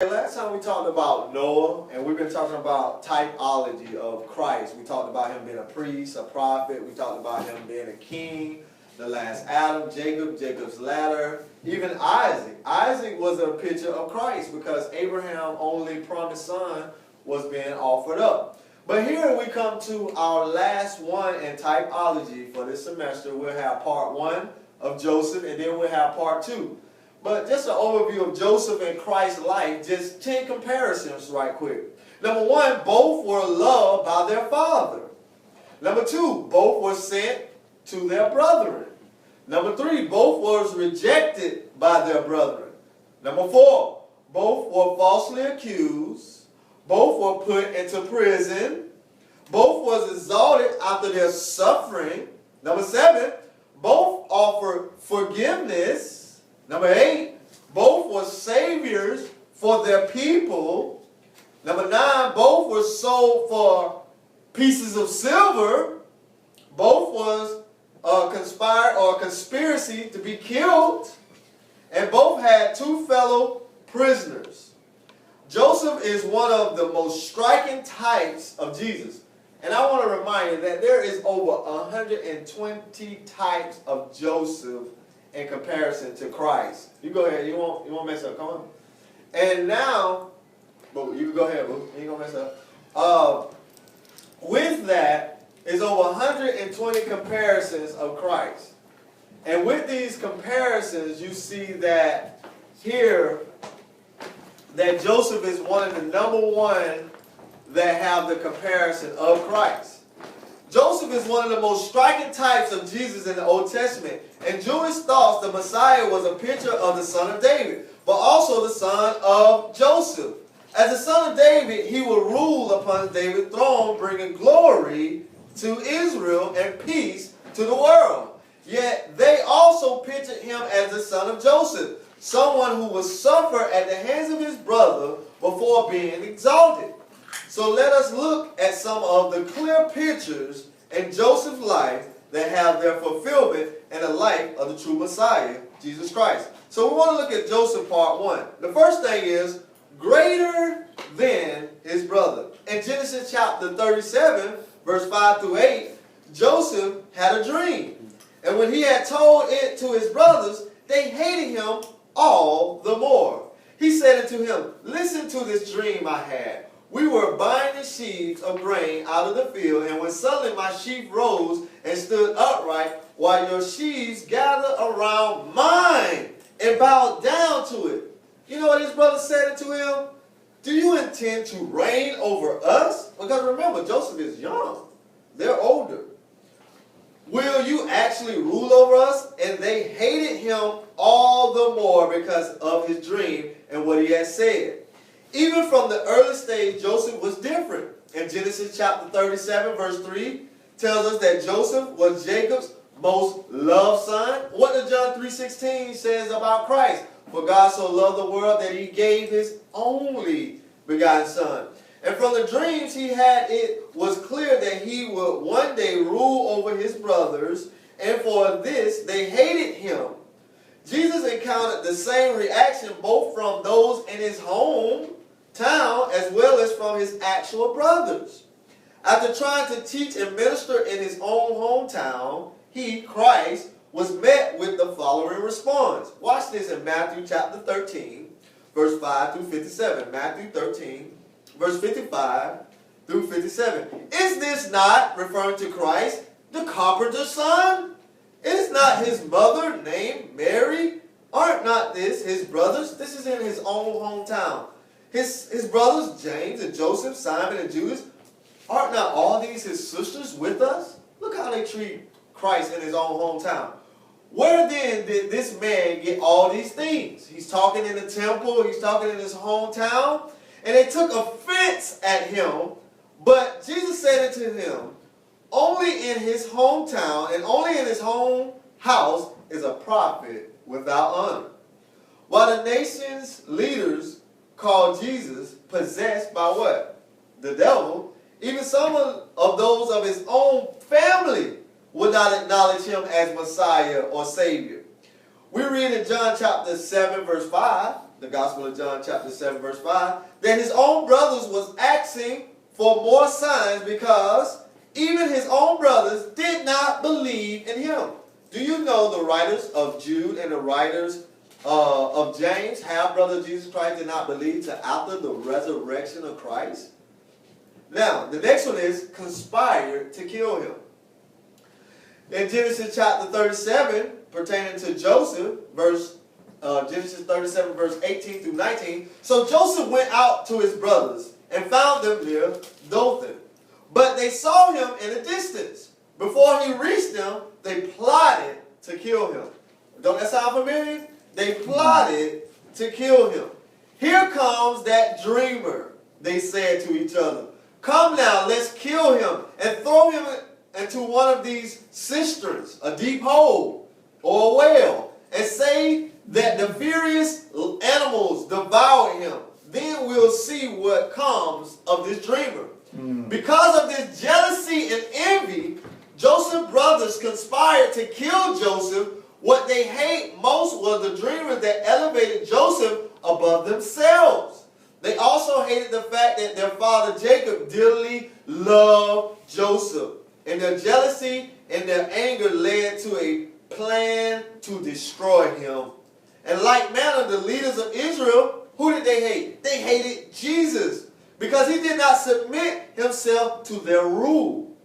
Last time we talked about Noah, and we've been talking about typology of Christ. We talked about him being a priest, a prophet. We talked about him being a king, the last Adam, Jacob, Jacob's ladder, even Isaac. Isaac was a picture of Christ because Abraham's only promised son was being offered up. But here we come to our last one in typology for this semester. We'll have part one of Joseph, and then we'll have part two. But just an overview of Joseph and Christ's life, just 10 comparisons right quick. Number one, both were loved by their father. Number two, both were sent to their brethren. Number three, both was rejected by their brethren. Number four, both were falsely accused. Both were put into prison. Both was exalted after their suffering. Number seven, both offered forgiveness. Number eight, both were saviors for their people. Number nine, both were sold for pieces of silver. Both was a conspiracy to be killed. And both had two fellow prisoners. Joseph is one of the most striking types of Jesus. And I want to remind you that there is over 120 types of Joseph in comparison to Christ. You go ahead. You won't mess up. Come on. And now, but you can go ahead, boo. You ain't gonna mess up. With that is over 120 comparisons of Christ. And with these comparisons, you see that here that Joseph is one of the number one that have the comparison of Christ. Joseph is one of the most striking types of Jesus in the Old Testament. In Jewish thoughts, the Messiah was a picture of the son of David, but also the son of Joseph. As the son of David, he will rule upon David's throne, bringing glory to Israel and peace to the world. Yet they also pictured him as the son of Joseph, someone who would suffer at the hands of his brother before being exalted. So let us look at some of the clear pictures in Joseph's life that have their fulfillment in the life of the true Messiah, Jesus Christ. So we want to look at Joseph part one. The first thing is greater than his brother. In Genesis chapter 37, verse 5 through 8, Joseph had a dream. And when he had told it to his brothers, they hated him all the more. He said unto him, listen to this dream I had. We were binding sheaves of grain out of the field, and when suddenly my sheaf rose and stood upright, while your sheaves gathered around mine and bowed down to it. You know what his brother said to him? Do you intend to reign over us? Because remember, Joseph is young. They're older. Will you actually rule over us? And they hated him all the more because of his dream and what he had said. Even from the early stage, Joseph was different. In Genesis chapter 37, verse 3, tells us that Joseph was Jacob's most loved son. What does John 3:16 says about Christ? For God so loved the world that he gave his only begotten son. And from the dreams he had, it was clear that he would one day rule over his brothers, and for this they hated him. Jesus encountered the same reaction both from those in his hometown as well as from his actual brothers. After trying to teach and minister in his own hometown, he, Christ, was met with the following response. Watch this in Matthew chapter 13, verse 5 through 57. Matthew 13, verse 55 through 57. Is this not, referring to Christ, the carpenter's son? Is not his mother named Mary? Aren't not this his brothers? This is in his own hometown. His brothers, James and Joseph, Simon and Judas, aren't not all these his sisters with us? Look how they treat Christ in his own hometown. Where then did this man get all these things? He's talking in the temple, he's talking in his hometown, and they took offense at him. But Jesus said unto him, only in his hometown and only in his home house is a prophet without honor. While the nation's leaders called Jesus possessed by what? The devil. Even some of those of his own family would not acknowledge him as Messiah or Savior. We read in John chapter 7, verse 5, the Gospel of John chapter 7 verse 5, that his own brothers was asking for more signs because even his own brothers did not believe in him. Do you know the writers of Jude and the writers of James, half brother of Jesus Christ, did not believe till after the resurrection of Christ? Now, the next one is conspired to kill him. In Genesis chapter 37, pertaining to Joseph, Genesis 37, verse 18 through 19. So Joseph went out to his brothers and found them near Dothan. But they saw him in a distance. Before he reached them, they plotted to kill him. Don't that sound familiar? They plotted to kill him. Here comes that dreamer, they said to each other. Come now, let's kill him and throw him into one of these cisterns, a deep hole or a well, and say that the furious animals devoured him. Then we'll see what comes of this dreamer. Because of this jealousy and envy, Joseph's brothers conspired to kill Joseph. What they hate most was the dreamers that elevated Joseph above themselves. They also hated the fact that their father Jacob dearly loved Joseph. And their jealousy and their anger led to a plan to destroy him. And like manner, the leaders of Israel, who did they hate? They hated Jesus because he did not submit himself to their rule,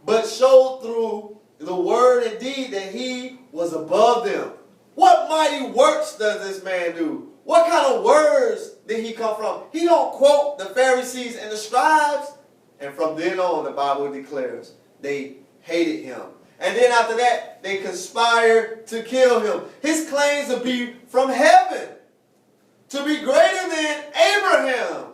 but showed through the word and deed that he was above them. What mighty works does this man do? What kind of words did he come from? He don't quote the Pharisees and the scribes. And from then on, the Bible declares, they hated him. And then after that, they conspired to kill him. His claims to be from heaven, to be greater than Abraham,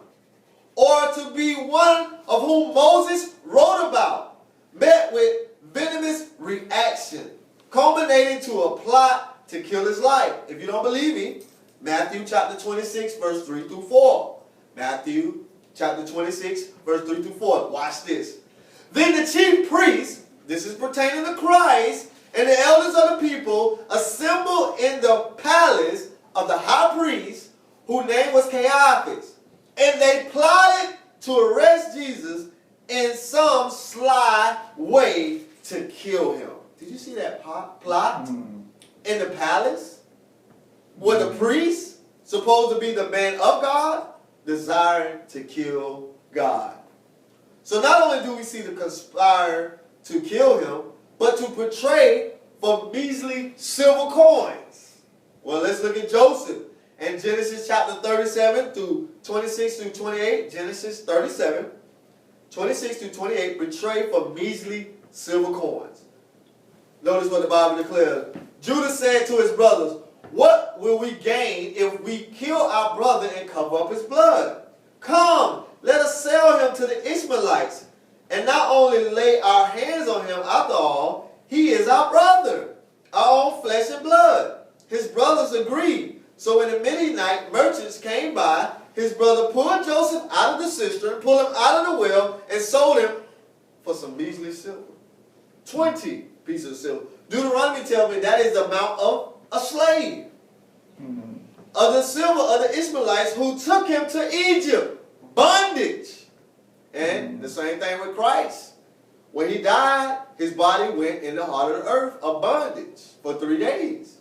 or to be one of whom Moses wrote about, met with venomous reaction, culminating to a plot to kill his life. If you don't believe me, Matthew chapter 26, verse 3 through 4. Matthew chapter 26, verse 3 through 4. Watch this. Then the chief priests, this is pertaining to Christ, and the elders of the people assembled in the palace of the high priest, whose name was Caiaphas. And they plotted to arrest Jesus in some sly way to kill him. Did you see that plot? In the palace? Where the priest, supposed to be the man of God, desiring to kill God. So not only do we see the conspire to kill him, but to portray for measly silver coins. Well, let's look at Joseph. In Genesis chapter 37 through 26 through 28, Genesis 37, 26 through 28, betrayed for measly silver coins. Notice what the Bible declares. Judah said to his brothers, what will we gain if we kill our brother and cover up his blood? Come, let us sell him to the Ishmaelites, and not only lay our hands on him, after all, he is our brother, our own flesh and blood. His brothers agreed. So when the midnight merchants came by, his brother pulled Joseph out of the cistern, pulled him out of the well, and sold him for some measly silver. 20 pieces of silver. Deuteronomy tells me that is the amount of a slave. Of the silver of the Ishmaelites who took him to Egypt. Bondage. And the same thing with Christ. When he died, his body went in the heart of the earth, a bondage, for 3 days.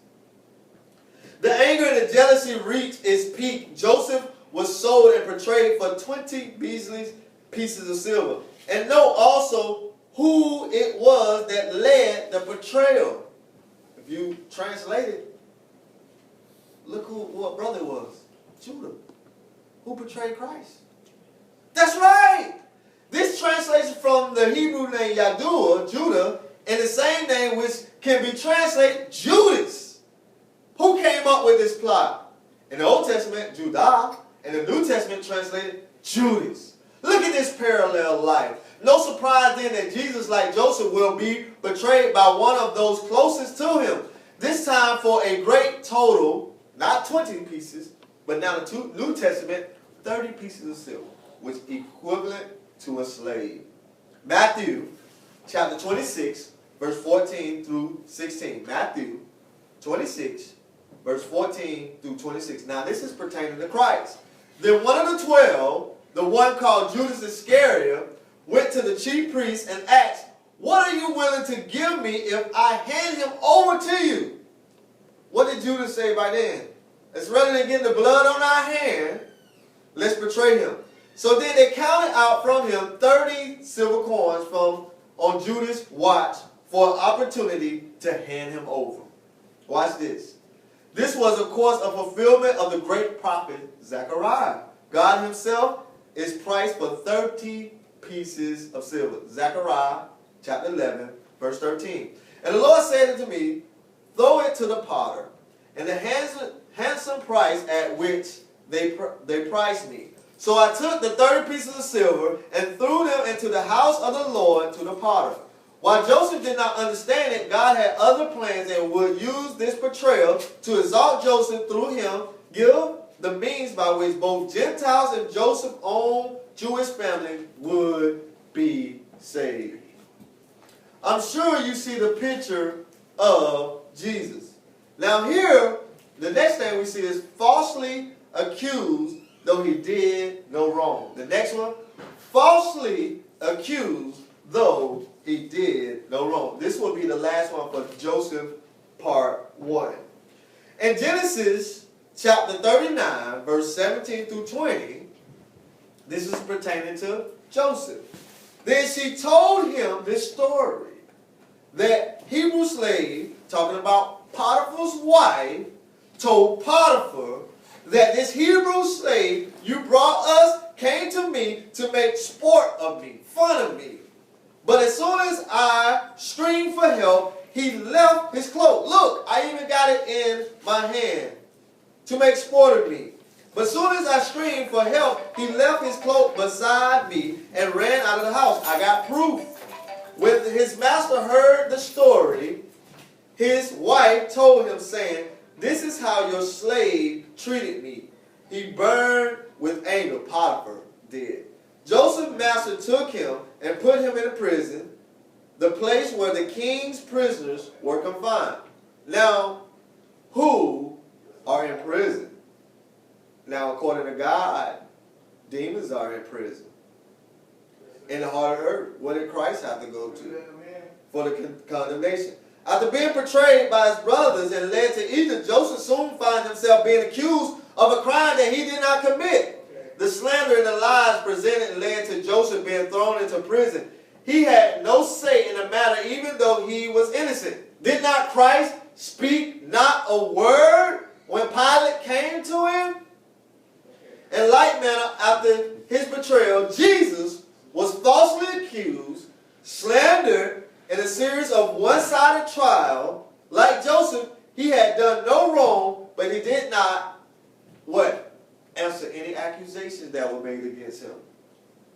The anger and the jealousy reached its peak. Joseph was sold and portrayed for 20 measly pieces of silver. And know also who it was that led the betrayal. If you translate it, look what brother it was. Judah. Who betrayed Christ? That's right. This translation from the Hebrew name Yaduah, Judah, and the same name which can be translated Judas. Who came up with this plot? In the Old Testament, Judah, and the New Testament translated Judas. Look at this parallel life. No surprise then that Jesus, like Joseph, will be betrayed by one of those closest to him. This time for a great total, not 20 pieces, but now the New Testament, 30 pieces of silver, which is equivalent to a slave. Matthew chapter 26, verse 14 through 16. Matthew 26, verse 14 through 26. Now this is pertaining to Christ. Then one of the 12, the one called Judas Iscariot, went to the chief priests and asked, "What are you willing to give me if I hand him over to you?" What did Judas say by then? It's rather than getting the blood on our hand, let's betray him. So then they counted out from him 30 silver coins on Judas' watch for an opportunity to hand him over. Watch this. This was, of course, a fulfillment of the great prophet Zechariah. God himself is priced for 30 pieces of silver. Zechariah chapter 11, verse 13. And the Lord said unto me, "Throw it to the potter, and the handsome price at which they priced me." So I took the 30 pieces of silver and threw them into the house of the Lord to the potter. While Joseph did not understand it, God had other plans and would use this betrayal to exalt Joseph through him, give the means by which both Gentiles and Joseph's own Jewish family would be saved. I'm sure you see the picture of Jesus. Now here, the next thing we see is falsely accused, though he did no wrong. The next one, falsely accused, though he did no wrong. This will be the last one for Joseph, part 1. In Genesis chapter 39, verse 17 through 20, this is pertaining to Joseph. Then she told him this story, that Hebrew slave, talking about Potiphar's wife, told Potiphar that this Hebrew slave you brought us came to me to make sport of me, fun of me. But as soon as I screamed for help, he left his cloak. Look, I even got it in my hand to make sport of me. But as soon as I screamed for help, he left his cloak beside me and ran out of the house. I got proof. When his master heard the story, his wife told him, saying, "This is how your slave treated me." He burned with anger. Potiphar did. Joseph's master took him and put him in a prison, the place where the king's prisoners were confined. Now, who are in prison? Now, according to God, demons are in prison. In the heart of earth. What did Christ have to go to? For the condemnation. After being betrayed by his brothers and led to Egypt, Joseph soon found himself being accused of a crime that he did not commit. The slander and the lies presented led to Joseph being thrown into prison. He had no say in the matter, even though he was innocent. Did not Christ speak not a word when Pilate came to him? In like manner, after his betrayal, Jesus was falsely accused, slandered, in a series of one-sided trial. Like Joseph, he had done no wrong, but he did not, what? Answer any accusations that were made against him.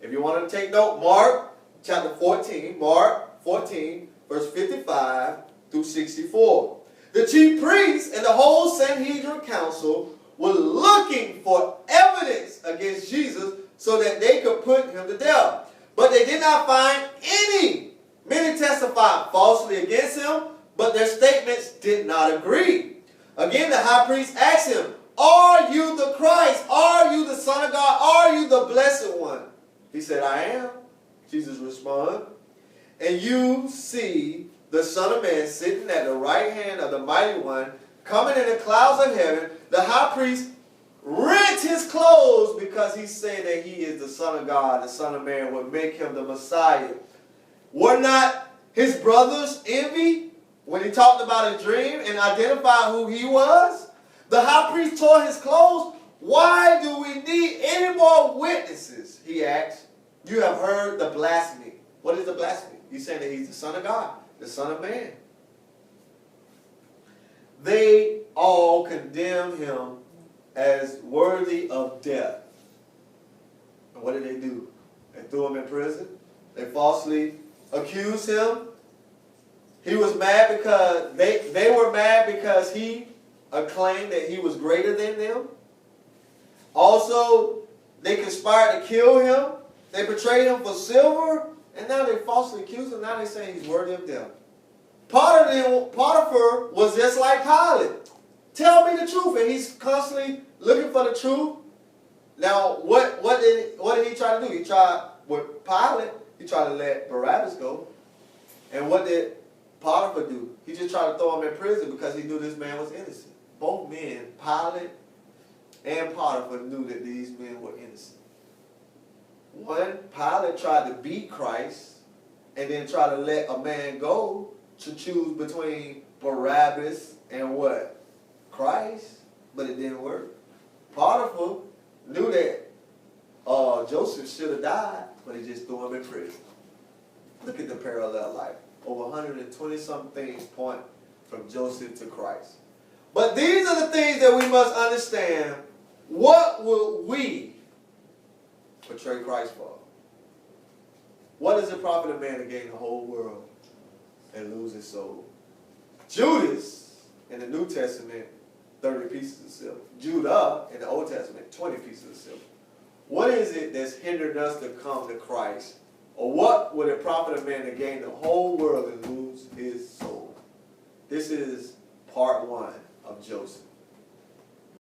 If you want to take note, Mark chapter 14, Mark 14, verse 55 through 64. The chief priests and the whole Sanhedrin council were looking for evidence against Jesus so that they could put him to death. But they did not find any. Many testified falsely against him, but their statements did not agree. Again, the high priest asked him, "Are you the Christ? Are you the Son of God? Are you the Blessed One?" He said, "I am." Jesus responded, "And you see the Son of Man sitting at the right hand of the Mighty One, coming in the clouds of heaven." The high priest rent his clothes because he said that he is the Son of God, the Son of Man, would make him the Messiah. Were not his brothers envy when he talked about a dream and identified who he was? The high priest tore his clothes. "Why do we need any more witnesses?" he asked. "You have heard the blasphemy." What is the blasphemy? He's saying that he's the Son of God, the Son of Man. They all condemned him as worthy of death. And what did they do? They threw him in prison. They falsely accused him. He was mad because they were mad because he claimed that he was greater than them. Also, they conspired to kill him. They betrayed him for silver. And now they falsely accuse him. Now they're saying he's worthy of death. Potiphar was just like Pilate. Tell me the truth. And he's constantly looking for the truth. Now, what did he try to do? He tried, with Pilate, he tried to let Barabbas go. And what did Potiphar do? He just tried to throw him in prison because he knew this man was innocent. Both men, Pilate and Potiphar, knew that these men were innocent. One, Pilate tried to beat Christ and then try to let a man go to choose between Barabbas and what? Christ. But it didn't work. Potiphar knew that Joseph should have died, but he just threw him in prison. Look at the parallel life. Over 120-something things point from Joseph to Christ. But these are the things that we must understand. What will we portray Christ for? What does it profit a man to gain the whole world and lose his soul? Judas, in the New Testament, 30 pieces of silver. Judah, in the Old Testament, 20 pieces of silver. What is it that's hindered us to come to Christ? Or what would it profit a man to gain the whole world and lose his soul? This is part one of Joseph.